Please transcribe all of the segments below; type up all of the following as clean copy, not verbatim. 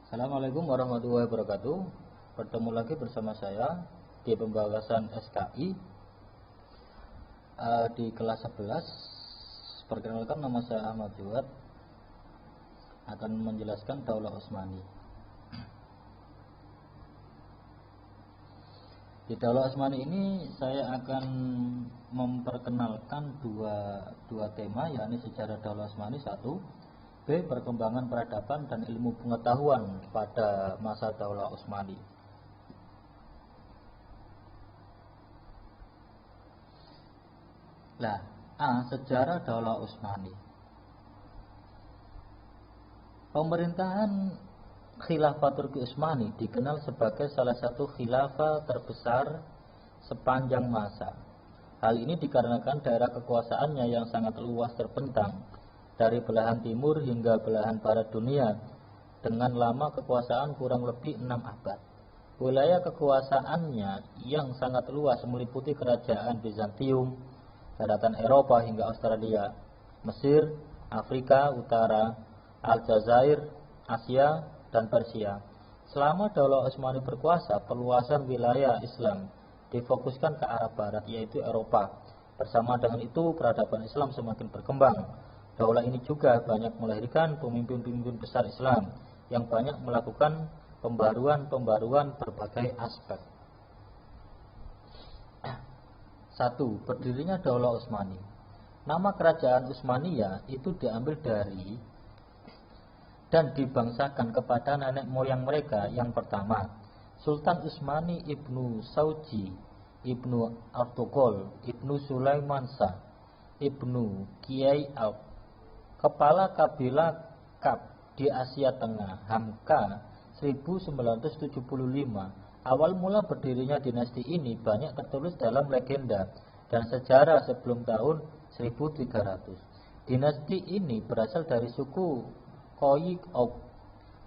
Assalamualaikum warahmatullahi wabarakatuh. Bertemu lagi bersama saya di pembahasan SKI di kelas 11. Perkenalkan, nama saya Ahmad Juwad, akan menjelaskan Daulah Utsmani. Di Daulah Utsmani ini saya akan memperkenalkan dua tema, yakni sejarah Daulah Utsmani 1, B. Perkembangan peradaban dan ilmu pengetahuan pada masa Daulah Utsmani. Nah, A. Sejarah Daulah Utsmani. Pemerintahan Khilafah Turki Utsmani dikenal sebagai salah satu khilafah terbesar sepanjang masa. Hal ini dikarenakan daerah kekuasaannya yang sangat luas terbentang dari belahan timur hingga belahan barat dunia dengan lama kekuasaan kurang lebih 6 abad. Wilayah kekuasaannya yang sangat luas meliputi kerajaan Bizantium, daratan Eropa hingga Australia, Mesir, Afrika Utara, Aljazair, Asia, dan Persia. Selama Daulah Utsmani berkuasa, perluasan wilayah Islam difokuskan ke arah barat, yaitu Eropa. Bersama dengan itu, peradaban Islam semakin berkembang. Daulah ini juga banyak melahirkan pemimpin-pemimpin besar Islam yang banyak melakukan pembaruan berbagai aspek. 1. Berdirinya Daulah Utsmani. Nama kerajaan Utsmaniyah itu diambil dari dan dibangsakan kepada nenek moyang mereka yang pertama, Sultan Utsmani Ibnu Sauji, Ibnu Artugol, Ibnu Sulaiman Shah, Ibnu Kiai Alp, kepala kabilah Kap di Asia Tengah, Hamka 1975. Awal mula berdirinya dinasti ini banyak tertulis dalam legenda dan sejarah sebelum tahun 1300. Dinasti ini berasal dari suku Koyik-ok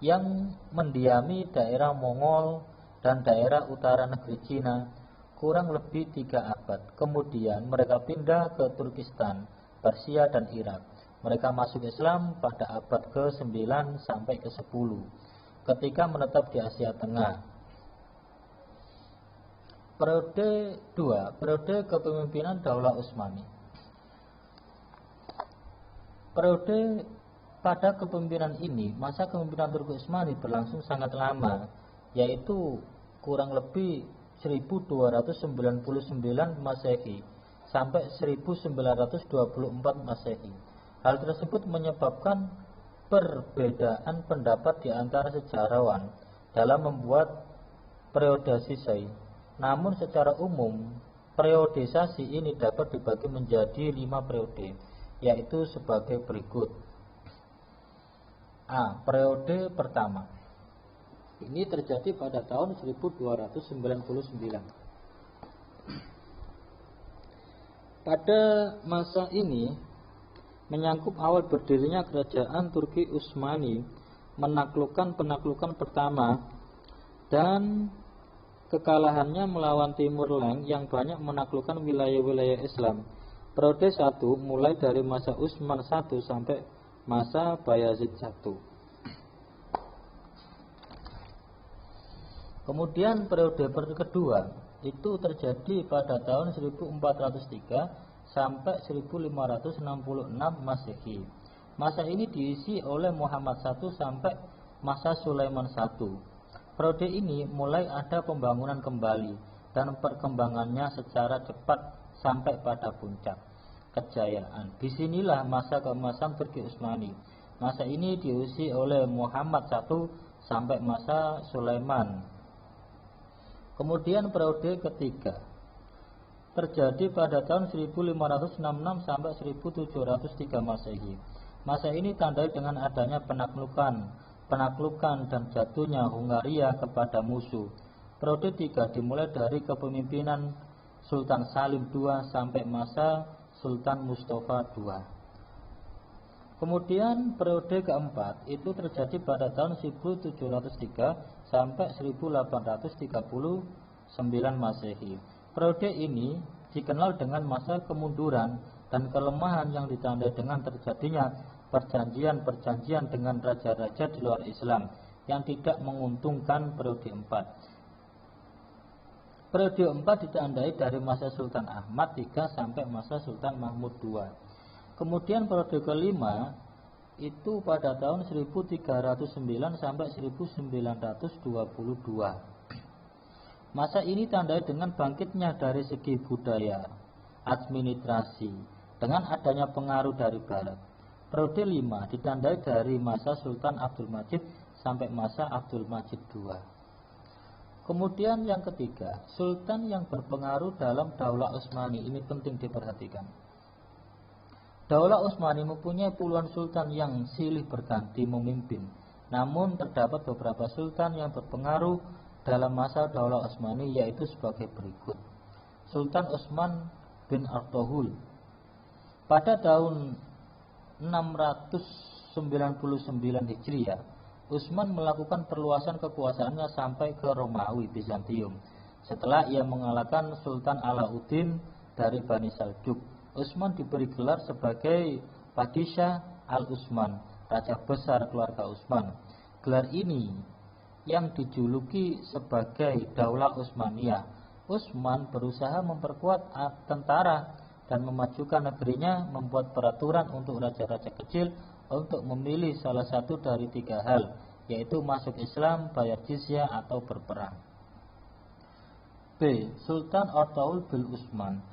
yang mendiami daerah Mongol dan daerah utara negeri Cina kurang lebih 3 abad. Kemudian mereka pindah ke Turkistan, Persia, dan Irak. Mereka masuk Islam pada abad ke-9 sampai ke-10 ketika menetap di Asia Tengah. Periode 2, periode kepemimpinan Daulah Utsmani. Periode pada kepemimpinan ini, masa kepemimpinan Turki Utsmani berlangsung sangat lama, yaitu kurang lebih 1299 Masehi sampai 1924 Masehi. Hal tersebut menyebabkan perbedaan pendapat di antara sejarawan dalam membuat periodisasi. Namun secara umum, periodisasi ini dapat dibagi menjadi 5 periode, yaitu sebagai berikut. A. Periode pertama. Ini terjadi pada tahun 1299. Pada masa ini menyangkut awal berdirinya kerajaan Turki Utsmani, menaklukkan penaklukan pertama dan kekalahannya melawan Timur Leng yang banyak menaklukkan wilayah-wilayah Islam. Periode 1 mulai dari masa Utsman I sampai masa Bayazid I. Kemudian periode kedua itu terjadi pada tahun 1403 sampai 1566 Masehi. Masa ini diisi oleh Muhammad I sampai masa Sulaiman I. Periode ini mulai ada pembangunan kembali dan perkembangannya secara cepat sampai pada puncak kejayaan. Disinilah masa keemasan Turki Utsmani. Masa ini diisi oleh Muhammad I sampai masa Sulaiman. Kemudian periode ketiga terjadi pada tahun 1566 sampai 1703 Masehi. Masa ini tandai dengan adanya penaklukan dan jatuhnya Hungaria kepada musuh. Periode 3 dimulai dari kepemimpinan Sultan Salim II sampai masa Sultan Mustafa II. Kemudian periode keempat itu terjadi pada tahun 1703 sampai 1839 Masehi. Periode ini dikenal dengan masa kemunduran dan kelemahan yang ditandai dengan terjadinya perjanjian-perjanjian dengan raja-raja di luar Islam yang tidak menguntungkan periode 4. Periode 4 ditandai dari masa Sultan Ahmad III sampai masa Sultan Mahmud II. Kemudian periode kelima itu pada tahun 1309 sampai 1922. Masa ini tandai dengan bangkitnya dari segi budaya, administrasi, dengan adanya pengaruh dari barat. Periode 5 ditandai dari masa Sultan Abdul Majid sampai masa Abdul Majid II. Kemudian yang ketiga, sultan yang berpengaruh dalam Daulah Utsmani. Ini penting diperhatikan. Daulah Utsmani mempunyai puluhan sultan yang silih berganti memimpin. Namun terdapat beberapa sultan yang berpengaruh dalam masa Daulah Utsmani, yaitu sebagai berikut. Sultan Utsman bin Artughul pada tahun 699 Hijriah, Utsman melakukan perluasan kekuasaannya sampai ke Romawi Bizantium. Setelah ia mengalahkan Sultan Alauddin dari Bani Saljuk, Utsman diberi gelar sebagai Padishah Al-Utsman, raja besar keluarga Utsman. Gelar ini yang dijuluki sebagai Daulah Utsmaniyah. Utsman berusaha memperkuat tentara dan memajukan negerinya, membuat peraturan untuk raja-raja kecil untuk memilih salah satu dari 3 hal, yaitu masuk Islam, bayar jizyah, atau berperang. B. Sultan Artughul bin Utsman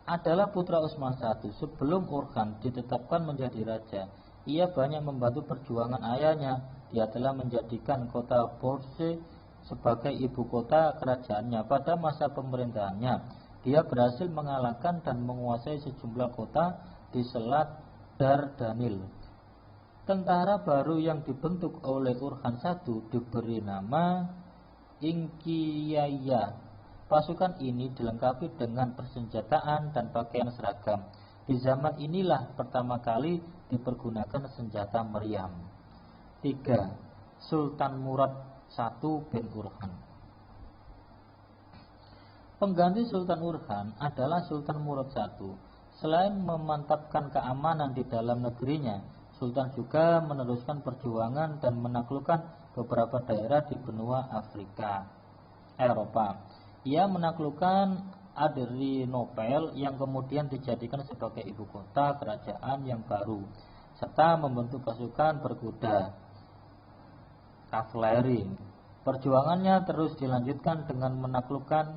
adalah putra Utsman I. Sebelum Urkhan ditetapkan menjadi raja, ia banyak membantu perjuangan ayahnya. Dia telah menjadikan kota Borce sebagai ibu kota kerajaannya. Pada masa pemerintahannya, dia berhasil mengalahkan dan menguasai sejumlah kota di Selat Dardanil. Tentara baru yang dibentuk oleh Urkhan I diberi nama Inkiyaya. Pasukan ini dilengkapi dengan persenjataan dan pakaian seragam. Di zaman inilah pertama kali dipergunakan senjata meriam. 3. Sultan Murad I bin Urkhan. Pengganti Sultan Urkhan adalah Sultan Murad I. Selain memantapkan keamanan di dalam negerinya, Sultan juga meneruskan perjuangan dan menaklukkan beberapa daerah di benua Eropa. Ia menaklukkan Adrianopel yang kemudian dijadikan sebagai ibu kota kerajaan yang baru, serta membentuk pasukan berkuda kavaleri. Perjuangannya terus dilanjutkan dengan menaklukkan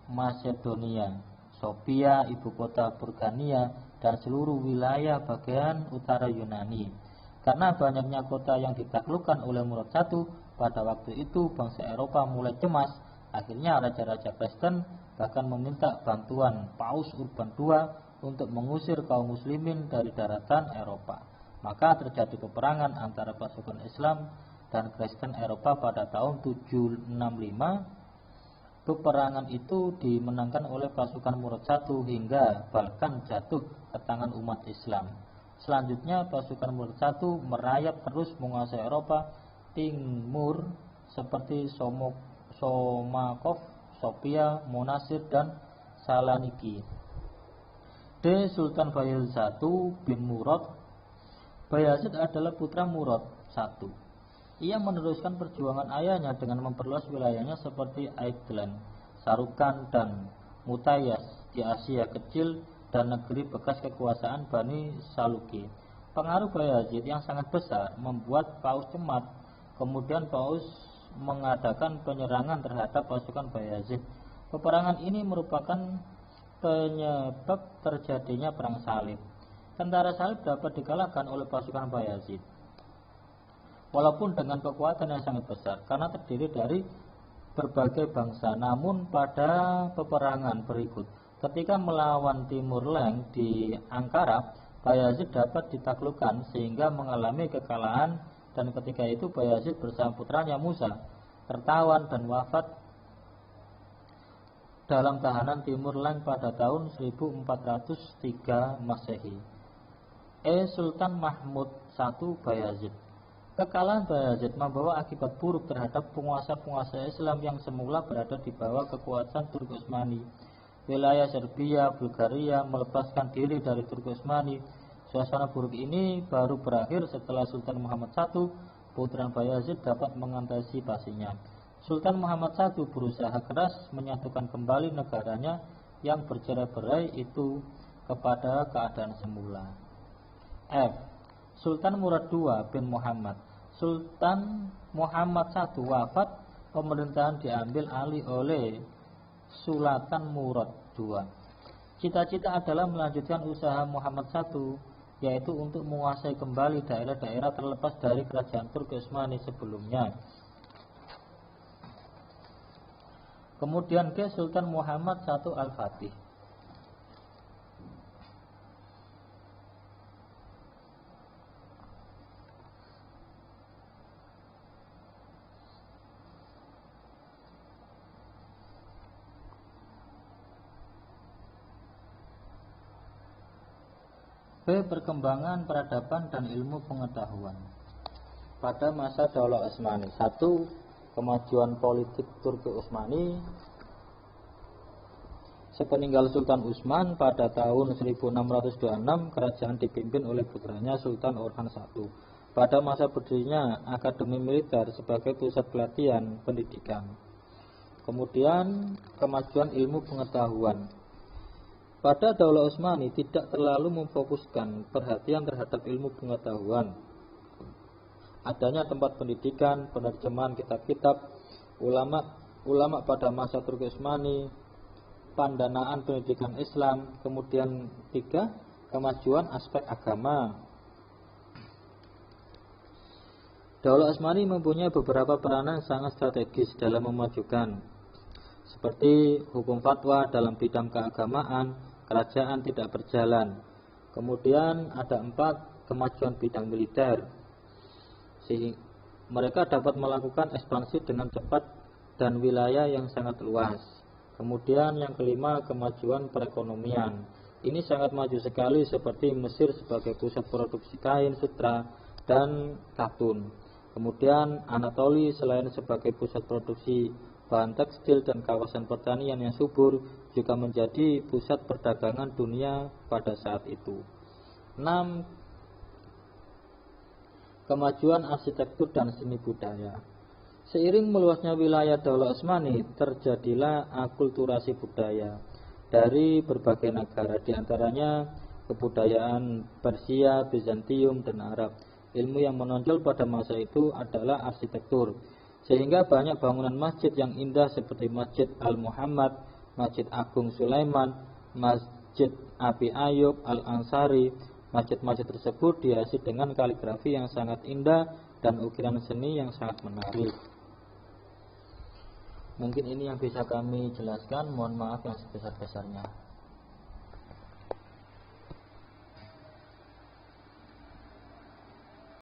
Macedonia, Sofia, ibu kota Burgania, dan seluruh wilayah bagian utara Yunani. Karena banyaknya kota yang ditaklukkan oleh Murad I, pada waktu itu bangsa Eropa mulai cemas. Akhirnya raja-raja Kristen bahkan meminta bantuan Paus Urban II untuk mengusir kaum muslimin dari daratan Eropa. Maka terjadi peperangan antara pasukan Islam dan Kristen Eropa pada tahun 765. Peperangan itu dimenangkan oleh pasukan Murad I hingga Balkan jatuh ke tangan umat Islam. Selanjutnya pasukan Murad I merayap terus menguasai Eropa Timur seperti Somakov, Sofia, Monastir, dan Saloniki. D. Sultan Bayezid I bin Murad. Bayezid adalah putra Murad I. Ia meneruskan perjuangan ayahnya dengan memperluas wilayahnya seperti Aidlan, Sarukan, dan Mutayas di Asia Kecil dan negeri bekas kekuasaan Bani Saluki. Pengaruh Bayezid yang sangat besar membuat Paus cemas. Kemudian Paus mengadakan penyerangan terhadap pasukan Bayezid. Peperangan ini merupakan penyebab terjadinya perang salib. Tentara salib dapat dikalahkan oleh pasukan Bayezid, walaupun dengan kekuatan yang sangat besar, karena terdiri dari berbagai bangsa. Namun pada peperangan berikut, ketika melawan Timur Leng di Ankara, Bayezid dapat ditaklukkan sehingga mengalami kekalahan, dan ketika itu Bayezid bersama putranya Musa tertawan dan wafat dalam tahanan Timur Leng pada tahun 1403 Masehi. Sultan Mahmud I Bayezid. Kekalahan Bayezid membawa akibat buruk terhadap penguasa-penguasa Islam yang semula berada di bawah kekuasaan Turki Utsmani. Wilayah Serbia, Bulgaria melepaskan diri dari Turki Utsmani. Suasana buruk ini baru berakhir setelah Sultan Muhammad I putra Bayazid dapat mengantisipasinya. Sultan Muhammad I berusaha keras menyatukan kembali negaranya yang bercerai-berai itu kepada keadaan semula. F. Sultan Murad II bin Muhammad. Sultan Muhammad I wafat, pemerintahan diambil alih oleh Sultan Murad II. Cita-cita adalah melanjutkan usaha Muhammad I, yaitu untuk menguasai kembali daerah-daerah terlepas dari kerajaan Turki Utsmani sebelumnya. Kemudian ke Sultan Muhammad I Al-Fatih. B. Perkembangan peradaban dan ilmu pengetahuan pada masa Daulah Utsmani. 1. Kemajuan politik Turki Utsmani. Sepeninggal Sultan Utsman pada tahun 1626, kerajaan dipimpin oleh putranya Sultan Orhan I. Pada masa berdirinya Akademi Militer sebagai pusat pelatihan pendidikan. Kemudian kemajuan ilmu pengetahuan. Pada Daulah Utsmani tidak terlalu memfokuskan perhatian terhadap ilmu pengetahuan. Adanya tempat pendidikan, penerjemahan kitab-kitab, ulama pada masa Turki Utsmani, pendanaan pendidikan Islam. Kemudian 3. Kemajuan aspek agama. Daulah Utsmani mempunyai beberapa peranan sangat strategis dalam memajukan, seperti hukum fatwa dalam bidang keagamaan. Kerajaan tidak berjalan. Kemudian ada 4. Kemajuan bidang militer. Sehingga mereka dapat melakukan ekspansi dengan cepat dan wilayah yang sangat luas. Kemudian yang kelima, kemajuan perekonomian. Ini sangat maju sekali, seperti Mesir sebagai pusat produksi kain, sutra, dan katun. Kemudian Anatoli selain sebagai pusat produksi bahan tekstil dan kawasan pertanian yang subur, juga menjadi pusat perdagangan dunia pada saat itu. 6. Kemajuan arsitektur dan seni budaya. Seiring meluasnya wilayah Daulah Utsmani, terjadilah akulturasi budaya dari berbagai negara, diantaranya kebudayaan Persia, Bizantium, dan Arab. Ilmu yang menonjol pada masa itu adalah arsitektur, sehingga banyak bangunan masjid yang indah seperti Masjid Al-Muhammad, Masjid Agung Sulaiman, Masjid Abi Ayyub Al-Ansari. Masjid-masjid tersebut dihiasi dengan kaligrafi yang sangat indah dan ukiran seni yang sangat menarik. Mungkin ini yang bisa kami jelaskan, mohon maaf yang sebesar-besarnya.